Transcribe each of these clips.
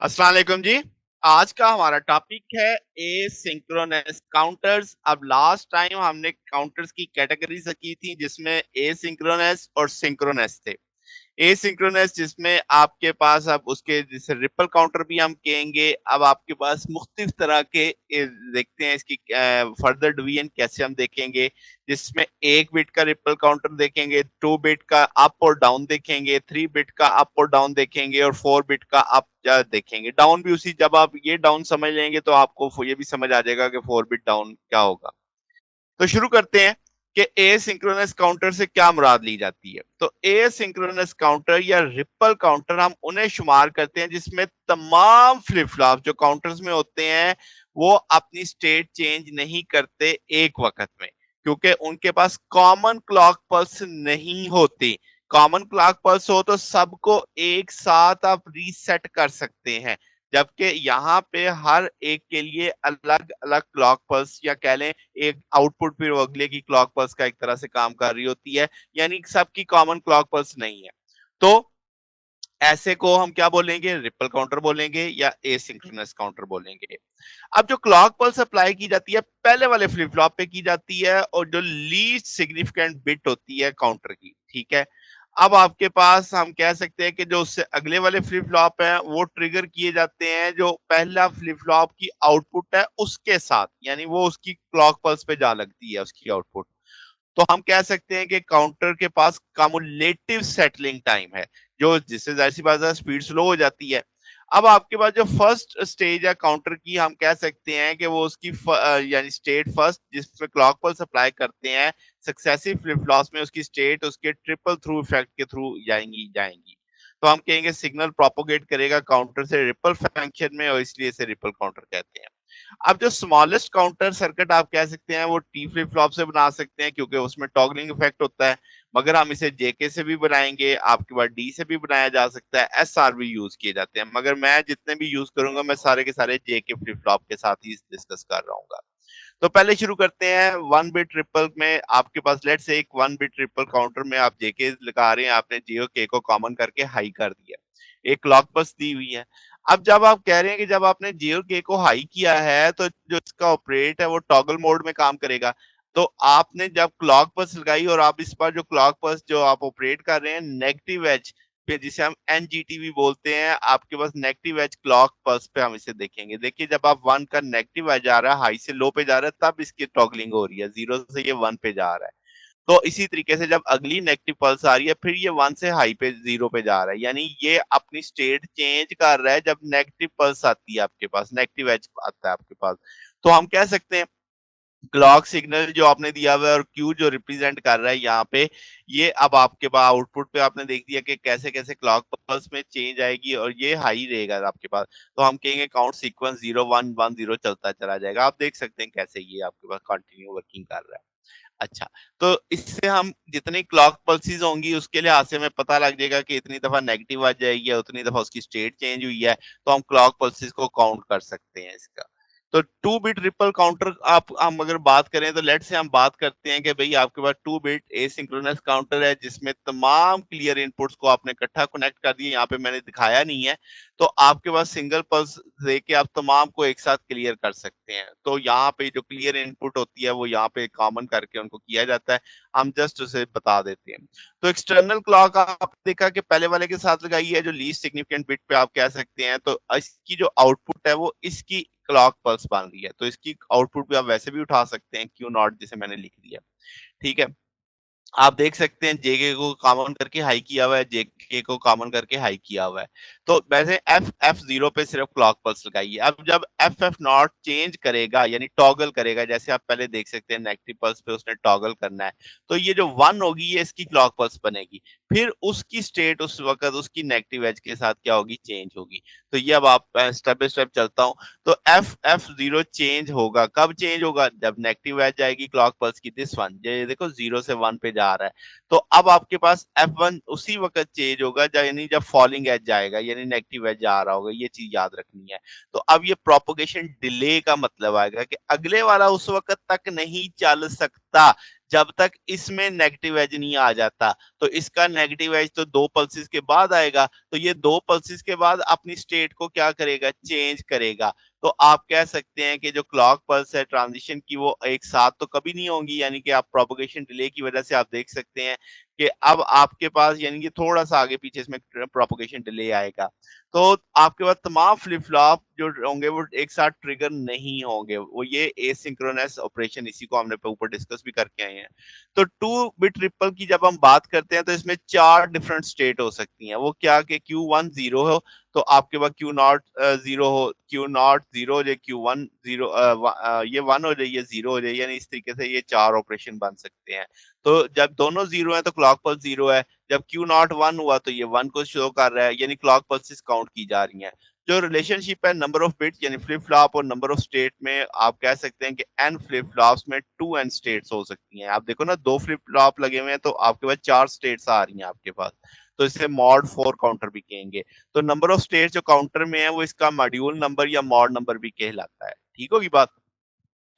अस्सलाम वालेकुम जी। आज का हमारा टॉपिक है एसिंक्रोनस काउंटर्स। अब लास्ट टाइम हमने काउंटर्स की कैटेगरीज की थी जिसमें एसिंक्रोनस और सिंक्रोनस थे। एसिंक्रोनस जिसमें आपके पास अब उसके जैसे रिपल काउंटर भी हम कहेंगे। अब आपके पास मुख्तलिफ तरह के देखते हैं इसकी फर्दर डिवीजन कैसे हम देखेंगे, जिसमें 1 बिट का रिपल काउंटर देखेंगे, 2 बिट का अप और डाउन देखेंगे, 3 बिट का अप और डाउन देखेंगे और 4 बिट का अप देखेंगे। डाउन भी उसी, जब आप ये डाउन समझ लेंगे तो आपको ये भी समझ आ जाएगा कि 4 बिट डाउन क्या होगा। तो शुरू करते हैं कि एसिंक्रोनस काउंटर से क्या मुराद ली जाती है। तो एसिंक्रोनस काउंटर या रिपल काउंटर हम उन्हें शुमार करते हैं जिसमें तमाम फ्लिप फ्लॉप जो काउंटर्स में होते हैं वो अपनी स्टेट चेंज नहीं करते एक वक्त में, क्योंकि उनके पास कॉमन क्लॉक पल्स नहीं होती। कॉमन क्लॉक पल्स हो तो सबको एक साथ आप रीसेट कर सकते हैं, जबकि यहाँ पे हर एक के लिए अलग अलग क्लॉक पल्स या कह लें एक आउटपुट फिर अगले की क्लॉक पल्स का एक तरह से काम कर रही होती है, यानी सबकी कॉमन क्लॉक पल्स नहीं है। तो ऐसे को हम क्या बोलेंगे, रिपल काउंटर बोलेंगे या एसिंक्रोनस काउंटर बोलेंगे। अब जो क्लॉक पल्स अप्लाई की जाती है पहले वाले फ्लिप फ्लॉप पे की जाती है और जो लीस्ट सिग्निफिकेंट बिट होती है काउंटर की, ठीक है। अब आपके पास हम कह सकते हैं कि जो उससे अगले वाले फ्लिप फ्लॉप है वो ट्रिगर किए जाते हैं जो पहला फ्लिप फ्लॉप की आउटपुट है उसके साथ, यानी वो उसकी क्लॉक पल्स पे जा लगती है उसकी आउटपुट। तो हम कह सकते हैं कि काउंटर के पास कम्युलेटिव सेटलिंग टाइम है, जो जिससे जाहिर सी बात है स्पीड स्लो हो जाती है। अब आपके पास जो फर्स्ट स्टेज है काउंटर की, हम कह सकते हैं कि वो उसकी यानी स्टेट फर्स्ट जिसमें क्लॉक पल्स अप्लाई करते हैं सक्सेसिव फ्लिप फ्लॉप्स में, उसकी स्टेट उसके ट्रिपल थ्रू इफेक्ट के थ्रू जाएंगी जाएंगी। तो हम कहेंगे सिग्नल प्रोपोगेट करेगा काउंटर से रिपल फंक्शन में और इसलिए इसे रिपल काउंटर कहते हैं। अब जो स्मॉलेस्ट काउंटर सर्किट आप कह सकते हैं वो टी फ्लिप फ्लॉप से बना सकते हैं क्योंकि उसमें टॉगलिंग इफेक्ट होता है, मगर हम इसे जेके से भी बनाएंगे, आपके पास डी से भी बनाया जा सकता है, एस आर भी यूज किए जाते हैं, मगर मैं जितने भी यूज करूंगा मैं सारे के सारे जेके फ्लिप फ्लॉप के साथ ही डिस्कस कर रहा हूँ। तो पहले शुरू करते हैं 1 बिट ट्रिपल में। आपके पास लेट से एक 1 बिट ट्रिपल काउंटर में आप जेके लगा रहे हैं, आपने जियो के को कॉमन करके हाई कर दिया, एक क्लॉक बस दी हुई है। अब जब आप कह रहे हैं कि जब आपने जियो के को हाई किया है तो जो इसका ऑपरेट है वो टॉगल मोड में काम करेगा। तो आपने जब क्लॉक बस लगाई और आप इस पर जो क्लॉक बस जो आप ऑपरेट कर रहे हैं नेगेटिव एज पे, जिसे हम एनजीटीवी बोलते हैं, आपके पास नेगेटिव एज क्लॉक पल्स पे हम इसे देखेंगे। देखिए जब आप 1 का नेगेटिव एज आ रहा है, हाई से लो पे जा रहा है, तब इसकी टॉगलिंग हो रही है, 0 से ये 1 पे जा रहा है। तो इसी तरीके से जब अगली नेगेटिव पल्स आ रही है फिर ये 1 से हाई पे 0 पे जा रहा है, यानी ये अपनी स्टेट चेंज कर रहा है जब नेगेटिव पल्स आती है आपके पास, नेगेटिव एज आता है आपके पास। तो हम कह सकते हैं क्लॉक सिग्नल जो आपने दिया हुआ है और क्यू जो रिप्रेजेंट कर रहा है यहाँ पे, ये अब आपके पास आउटपुट पे आपने देख दिया कि कैसे कैसे क्लॉक पल्स में चेंज आएगी और ये हाई रहेगा आपके पास। तो हम कहेंगे काउंट सीक्वेंस 0 1 1 0 चलता चला जाएगा। आप देख सकते हैं कैसे ये आपके पास कंटिन्यू वर्किंग कर रहा है। अच्छा, तो इससे हम जितनी क्लॉक पल्सेस होंगी उसके लिहाज से हमें पता लग जाएगा कि इतनी दफा नेगेटिव आ जाएगी या उतनी दफा उसकी स्टेट चेंज हुई है, तो हम क्लॉक पल्सेस को काउंट कर सकते हैं इसका। तो 2 बिट रिपल काउंटर आप हम अगर बात करें तो लेट से हम बात करते हैं कि भाई आपके पास 2 बिट एसिंक्रोनस काउंटर है जिसमें तमाम क्लियर इनपुट्स को आपने इकट्ठा कनेक्ट कर दिया, यहाँ पे मैंने दिखाया नहीं है। तो आपके पास सिंगल पल्स देके आप तमाम को एक साथ क्लियर कर सकते हैं। तो यहाँ पे जो क्लियर इनपुट होती है वो यहाँ पे कॉमन करके उनको किया जाता है, हम जस्ट उसे बता देते हैं। तो एक्सटर्नल क्लॉक आप देखा कि पहले वाले के साथ लगाई है जो लीस्ट सिग्निफिकेंट बिट पे आप कह सकते हैं, तो इसकी जो आउटपुट है वो इसकी क्लॉक पल्स बन रही है, तो इसकी आउटपुट भी आप वैसे भी उठा सकते हैं, क्यू नॉट जिसे मैंने लिख दिया, ठीक है। आप देख सकते हैं जेके को कॉमन करके हाई किया हुआ है, जेके को कॉमन करके हाई किया हुआ है। तो वैसे एफ एफ जीरो पे सिर्फ क्लॉक पल्स लगाइए। अब जब एफ एफ नॉट चेंज करेगा यानी टॉगल करेगा, जैसे आप पहले देख सकते हैं नेगेटिव पल्स पे उसने टॉगल करना है, तो ये जो 1 होगी ये इसकी क्लॉक पल्स बनेगी, फिर उसकी स्टेट उस वक्त उसकी नेगेटिव एज के साथ क्या होगी, चेंज होगी। तो ये अब आप स्टेप बाय स्टेप चलता हूँ। तो एफ एफ जीरो चेंज होगा, कब चेंज होगा, जब नेगेटिव एज आएगी क्लॉक पल्स की, दिस वन, ये देखो 0 से 1 पे जा रहा है। तो अब आपके पास F1 उसी वक्त चेंज होगा यानी जब फॉलिंग एज जाएगा, यानी नेगेटिव एज जा रहा होगा, ये चीज याद रखनी है। तो अब ये प्रोपोगेशन डिले का मतलब आएगा कि अगले वाला उस वक्त तक नहीं चल सकता जब तक इसमें नेगेटिव एज नहीं आ जाता। तो इसका नेगेटिव एज तो 2 पल्सेस के बाद आएगा, तो ये 2 पल्सेस के बाद अपनी स्टेट को क्या करेगा, चेंज करेगा। तो आप कह सकते हैं कि जो क्लॉक पल्स है ट्रांजिशन की वो एक साथ तो कभी नहीं होंगी, यानी कि आप प्रोपगेशन डिले की वजह से आप देख सकते हैं कि अब आपके पास यानी कि थोड़ा-सा आगे-पीछे इसमें प्रोपगेशन डिले आएगा। तो आपके पास तमाम फ्लिप-फ्लॉप जो होंगे वो एक साथ ट्रिगर नहीं होंगे। वो ये एसिंक्रोनस ऑपरेशन इसी को हमने ऊपर डिस्कस भी करके आए हैं। तो 2 बिट रिपल की जब हम बात करते हैं तो इसमें 4 डिफरेंट स्टेट हो सकती हैं। वो क्या कि Q1 0 हो तो आपके पास Q नॉट 0 हो, Q नॉट 0 हो जाए, Q1 0 ये 1 हो जाए, ये 0 हो जाए, यानी इस तरीके से ये 4 ऑपरेशन बन सकते हैं। तो जब दोनों 0 है तो क्लॉक पल्स 0 है, जब Q नॉट 1 हुआ तो ये 1 को शो कर रहा है, यानी क्लॉक पल्सेस काउंट की जा रही हैं। जो रिलेशनशिप है नंबर ऑफ बिट्स यानी फ्लिप फ्लॉप और नंबर ऑफ स्टेट में आप कह सकते हैं कि n फ्लिप फ्लॉप्स में 2 n स्टेट्स हो सकती हैं। आप देखो ना 2 फ्लिप फ्लॉप लगे हुए हैं तो आपके पास 4 स्टेट्स आ रही हैं आपके पास। तो इसे मॉड 4 काउंटर भी कहेंगे। तो नंबर ऑफ स्टेट्स जो काउंटर में है वो इसका मॉड्यूल नंबर या मॉड नंबर भी कहलाता है। ठीक होगी बात?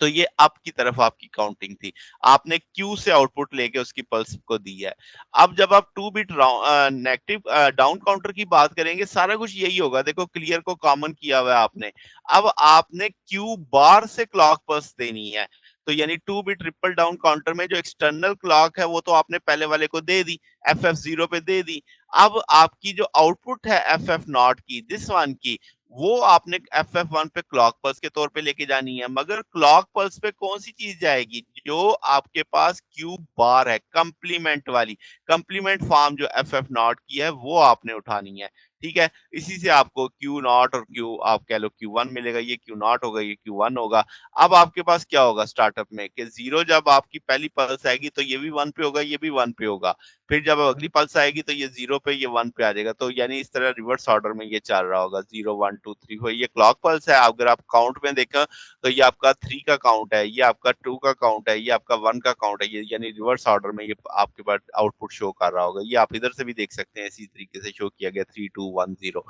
तो ये अप की तरफ आपकी काउंटिंग थी। आपने क्यू से आउटपुट लेके उसकी पल्स को दी है। अब जब आप 2 बिट नेगेटिव डाउन काउंटर की बात करेंगे, सारा कुछ यही होगा। देखो क्लियर को कॉमन किया हुआ है आपने। अब आपने क्यू बार से क्लॉक पल्स देनी है। तो यानी 2 बिट ट्रिपल डाउन काउंटर में जो एक्सटर्नल क्लॉक है वो तो आपने पहले वाले को दे दी, FF0 पे दे दी। अब आपकी जो आउटपुट है FF0 की, दिस वन की, वो आपने FF1 पे क्लॉक पल्स के तौर पे लेके जानी है, मगर क्लॉक पल्स पे कौन सी चीज जाएगी, जो आपके पास क्यू बार है कंप्लीमेंट वाली, कंप्लीमेंट फॉर्म जो FF0 की है वो आपने उठानी है। ठीक है, इसी से आपको क्यू नॉट और क्यू आप कह लो Q1 मिलेगा, ये क्यू नॉट होगा, ये Q1 होगा। अब आपके पास क्या होगा स्टार्टअप में कि 0 जब आपकी पहली पल्स आएगी तो ये भी 1 पे होगा, ये भी 1 पे होगा। फिर जब अगली पल्स आएगी तो ये 0 पे, ये 1 पे आ जाएगा। तो यानी इस तरह रिवर्स ऑर्डर में ये चल रहा होगा, 0 1 2 3 4। ये क्लॉक पल्स है। अगर आप काउंट में देखा तो ये आपका 3 का काउंट है, ये आपका 2 का काउंट है, ये आपका 1 का काउंट है। ये यानी रिवर्स ऑर्डर में ये आपके पास आउटपुट शो कर रहा होगा। ये आप इधर से भी देख सकते हैं, इसी तरीके से शो किया गया 3 2 1 0।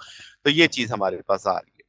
तो ये चीज हमारे पास आ रही है।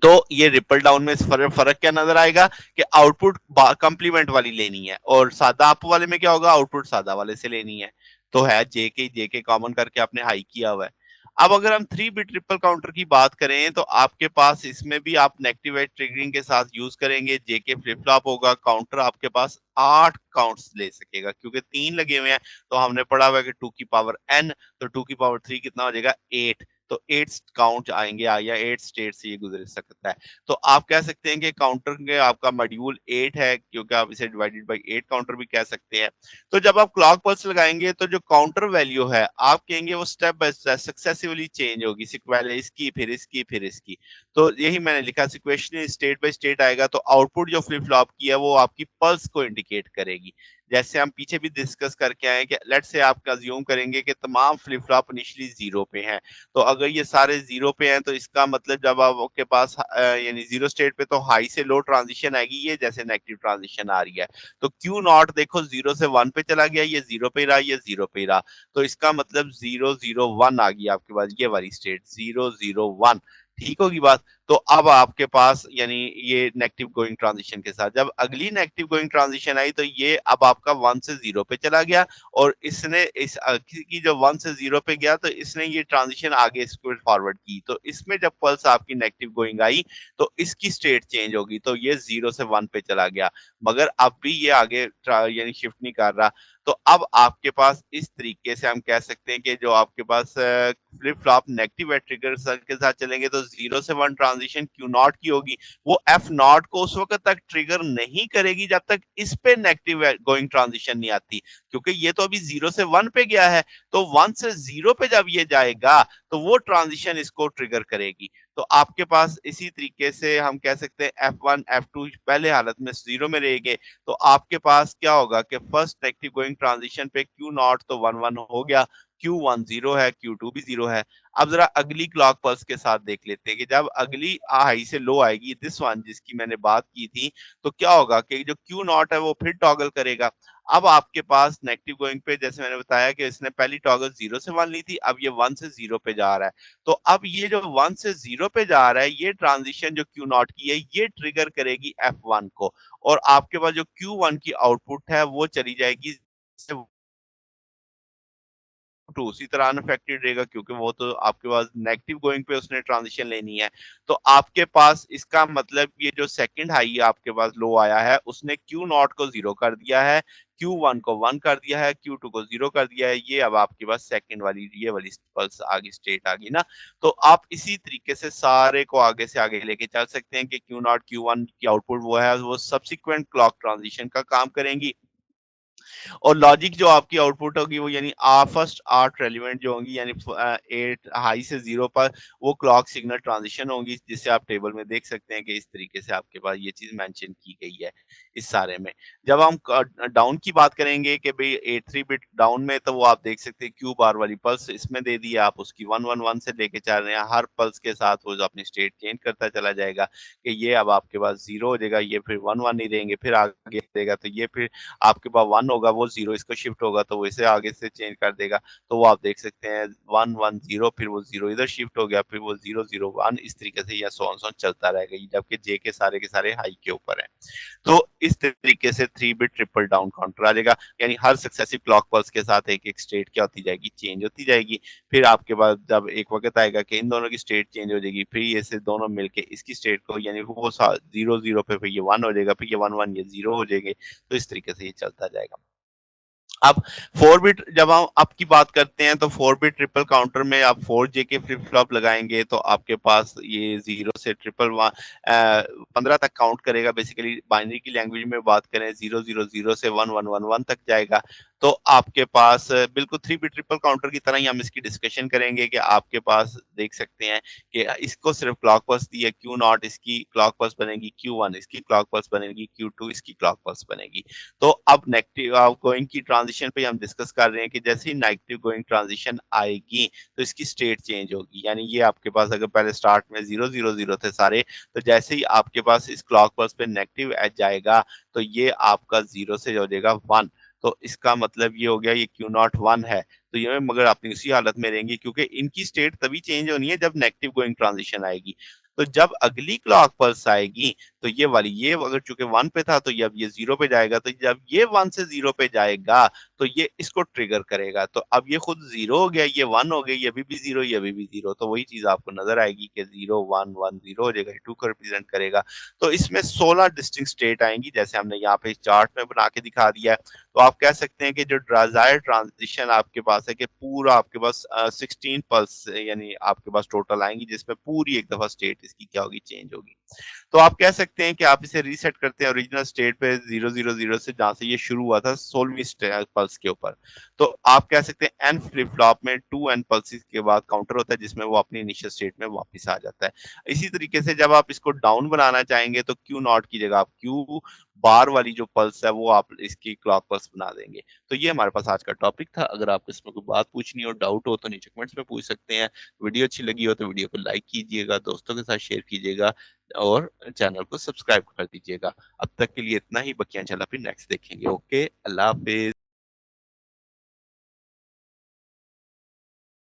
तो ये रिपल डाउन में फर्क फर्क क्या नजर आएगा कि आउटपुट कंप्लीमेंट वाली लेनी है, और सादा अप वाले में क्या होगा, आउटपुट सादा वाले से लेनी है। तो है जेके कॉमन करके आपने हाई किया हुआ है। अब अगर हम 3 बिट ट्रिपल काउंटर की बात करें तो आपके पास इसमें भी आप नेगेटिव एज ट्रिगरिंग के साथ यूज करेंगे। जेके फ्लिप फ्लॉप होगा, काउंटर आपके पास 8 काउंट्स ले सकेगा, क्योंकि 3 लगे हुए हैं। तो हमने पढ़ा हुआ है कि 2 की पावर n, तो 2 की पावर 3 कितना हो जाएगा, 8। तो 8 काउंट आएंगे, या 8 स्टेट से ये गुजर सकता है। तो आप कह सकते हैं कि काउंटर के आपका मॉड्यूल 8 है, क्योंकि आप इसे डिवाइडेड बाय 8 काउंटर भी कह सकते हैं। तो जब आप क्लॉक पल्स लगाएंगे तो जो काउंटर वैल्यू है आप कहेंगे वो step by step successively change होगी, पहले इसकी फिर इसकी फिर इसकी। तो यही मैंने लिखा, सिक्वेशनली स्टेट बाय स्टेट आएगा। तो आउटपुट जो फ्लिप फ्लॉप की है वो आपकी पल्स को इंडिकेट करेगी। जैसे हम पीछे भी डिस्कस करके आए कि लेट्स से आप अज्यूम करेंगे कि तमाम फ्लिप फ्लॉप इनिशियली 0 पे हैं। तो अगर ये सारे 0 पे हैं तो इसका मतलब जब आपके पास यानी 0 स्टेट पे तो हाई से लो ट्रांजिशन आएगी, ये जैसे नेगेटिव ट्रांजिशन आ रही है। तो Q नॉट देखो 0 से 1 पे चला गया, ये 0 पे रहा, ये 0 पे रहा। तो इसका मतलब 0 0 1 आ गई आपके पास, ये वाली स्टेट 0 0 1। ठीक होगी बात? तो अब आपके पास यानी ये नेगेटिव गोइंग ट्रांजिशन के साथ जब अगली नेगेटिव गोइंग ट्रांजिशन आई तो ये अब आपका 1 से 0 पे चला गया, और इसने इस की जो 1 से 0 पे गया तो इसने ये ट्रांजिशन आगे इसको फॉरवर्ड की। तो इसमें जब पल्स आपकी नेगेटिव गोइंग आई तो इसकी स्टेट चेंज होगी, तो ये 0 से 1 पे चला गया, मगर अब भी ये आगे यानी शिफ्ट नहीं कर रहा। तो अब आपके पास इस तरीके से हम कह सकते हैं कि जो आपके पास फ्लिप फ्लॉप नेगेटिव ट्रिगर के साथ चलेंगे तो 0 से 1 ट्रांजिशन Q नॉट की होगी, वो F नॉट को उस वक्त तक ट्रिगर नहीं करेगी जब तक इस पे नेगेटिव गोइंग ट्रांजिशन नहीं आती, क्योंकि ये तो अभी 0 से 1 पे गया है। तो 1 से 0 पे जब ये जाएगा तो वो ट्रांजिशन इसको ट्रिगर करेगी। तो आपके पास इसी तरीके से हम कह सकते हैं F1 F2 पहले हालत में 0 में रहेंगे। तो आपके पास क्या होगा कि फर्स्ट नेगेटिव गोइंग ट्रांजिशन पे Q नॉट तो 1 1 हो गया, Q1 0 है, Q2 भी 0 है। अब ज़रा अगली क्लॉक पल्स के साथ देख लेते हैं कि जब अगली हाई से लो आएगी, दिस वन जिसकी मैंने बात की थी, तो क्या होगा कि जो Q नॉट है वो फिर टॉगल करेगा। अब आपके पास नेगेटिव गोइंग पे जैसे मैंने बताया कि इसने पहली टॉगल 0 से 1 ली थी, अब ये 1 से 0 पे जा रहा है। तो अब ये जो 1 से 0 पे जा रहा है, ये ट्रांज़िशन जो Q नॉट की है, ये ट्रिगर करेगी F1 को और आपके पास जो Q1 की आउटपुट है, वो चली जाएगी तो उसी तरह अनअफेक्टेड रहेगा क्योंकि वो तो आपके पास नेगेटिव गोइंग पे उसने ट्रांजिशन लेनी है। तो आपके पास इसका मतलब ये जो सेकंड हाई आपके पास लो आया है, उसने Q नॉट को 0 कर दिया है, Q1 को 1 कर दिया है, Q2 को 0 कर दिया है। ये अब आपके पास सेकंड वाली ये वाली पल्स आ गई, स्टेट आ गई ना। तो आप इसी तरीके से सारे को आगे से आगे लेके चल सकते हैं कि Q नॉट, Q1 की आउटपुट वो है, वो सब्सिक्वेंट क्लॉक ट्रांजिशन का काम करेंगी। और लॉजिक जो आपकी आउटपुट होगी वो यानी फर्स्ट 8 रेलिवेंट जो होंगी यानी 8 हाई से 0 पर वो क्लॉक सिग्नल ट्रांजिशन होंगी जिसे आप टेबल में देख सकते हैं कि इस तरीके से आपके पास ये चीज़ मेंशन की गई है इस सारे में। जब हम डाउन की बात करेंगे कि भई 83 बिट डाउन में तो वो आप देख सकते हैं क्यू बार वाली पल्स इसमें दे दी है, आप उसकी 111 से लेके चल रहे हैं, हर पल्स के साथ वो जो अपनी स्टेट चेंज करता चला जाएगा कि ये अब आपके पास 0 हो जाएगा, ये फिर 11 नहीं देंगे, फिर आगे देगा तो ये फिर आपके पास 1 होगा वो 0 इसको शिफ्ट होगा तो वो इसे आगे से चेंज कर देगा। तो वो आप देख सकते हैं 1 1 0 फिर वो 0 इधर शिफ्ट हो गया, फिर वो 0 0 1 इस तरीके से या सो ऑन सो चलता रहेगा, जबकि जे के सारे हाई के ऊपर हैं। तो इस तरीके से 3 बिट ट्रिपल डाउन काउंटर आ जाएगा, यानी हर सक्सेसिव क्लॉक पल्स के साथ एक-एक स्टेट क्या होती जाएगी, चेंज होती जाएगी। फिर आपके पास जब एक वक़्त आएगा कि इन दोनों की स्टेट चेंज हो जाएगी, फिर ये से दोनों मिलके इसकी स्टेट को यानी वो 0 0 पे फिर ये 1 हो जाएगा, फिर ये 1 1 ये 0 हो जाएंगे। तो इस तरीके से ये चलता जाएगा। अब 4 बिट जब हम अप की बात करते हैं तो 4 बिट ट्रिपल काउंटर में आप 4J के फ्लिप फ्लॉप लगाएँगे तो आपके पास ये 0 से 15 तक काउंट करेगा। बेसिकली बाइनरी की लैंग्वेज में बात करें 000 से 1111 तक जाएगा। तो आपके पास बिल्कुल 3 बिट ट्रिपल काउंटर की तरह ही हम इसकी डिस्कशन करेंगे कि आपके पास देख सकते हैं कि इसको सिर्फ क्लॉक पल्स दी है, Q नॉट इसकी क्लॉक पल्स बनेगी, Q1 इसकी क्लॉक पल्स बनेगी, Q2 इसकी क्लॉक पल्स बनेगी। तो अब नेगेटिव गोइंग की ट्रांजिशन पे हम डिस्कस कर रहे हैं कि जैसे ही नेगेटिव गोइंग ट्रांजिशन आएगी तो इसकी स्टेट चेंज होगी, यानी ये आपके पास अगर पहले स्टार्ट में 000 थे सारे, तो जैसे ही आपके पास इस क्लॉक पल्स पे नेगेटिव एज जाएगा तो ये आपका 0 से हो जाएगा 1। तो इसका मतलब ये हो गया ये Q नॉट 1 है, तो ये मगर अपनी उसी हालत में रहेंगी क्योंकि इनकी स्टेट तभी चेंज होनी है जब नेगेटिव गोइंग ट्रांजिशन आएगी। तो जब अगली क्लॉक पल्स आएगी तो ये वाली ये अगर चूंकि 1 पे था तो ये अब ये 0 पे जाएगा, तो जब ये 1 से 0 पे जाएगा तो ये इसको ट्रिगर करेगा। तो अब ये खुद 0 हो गया, ये 1 हो गई, ये अभी भी 0, ये अभी भी 0। तो वही चीज़ आपको नज़र आएगी कि 0 1 1 0 हो जाएगा, 2 को रिप्रेजेंट करेगा। तो इसमें 16 डिस्टिंक्ट स्टेट आएँगी जैसे हमने यहाँ पे चार्ट में बना के दिखा दिया है। तो आप कह सकते हैं कि जो डिजायर्ड ट्रांजिशन आपके पास है कि पूरा आपके पास 16 पल्स यानी आपके पास टोटल आएँगी जिसमें पूरी एक दफ़ा स्टेट इसकी क्या होगी, चेंज होगी। तो आप कह सकते हैं कि आप इसे रीसेट करते हैं ओरिजिनल स्टेट पे 000 से जहाँ से ये शुरू हुआ था 16वीं पल्स के ऊपर। तो आप कह सकते हैं एन फ्लिप फ्लॉप में 2 एन पल्सेस के बाद काउंटर होता है जिसमें वो अपनी इनिशियल स्टेट में वापस आ जाता है। इसी तरीके से जब आप इसको डाउन बनाना चाहेंगे तो क्यू नॉट की जगह आप क्यू बार वाली जो पल्स है वो आप इसकी क्लॉक पल्स बना देंगे। तो ये हमारे पास आज का टॉपिक था। अगर आपको इसमें कोई बात पूछनी हो, डाउट हो तो नीचे कमेंट्स में पूछ सकते हैं। वीडियो अच्छी लगी हो तो वीडियो को लाइक कीजिएगा, दोस्तों के साथ शेयर कीजिएगा और चैनल को सब्सक्राइब कर दीजिएगा। अब तक के लिए इतना ही, बकिया इंशाल्लाह फिर नेक्स्ट देखेंगे। ओके, अल्लाह हाफ़िज़।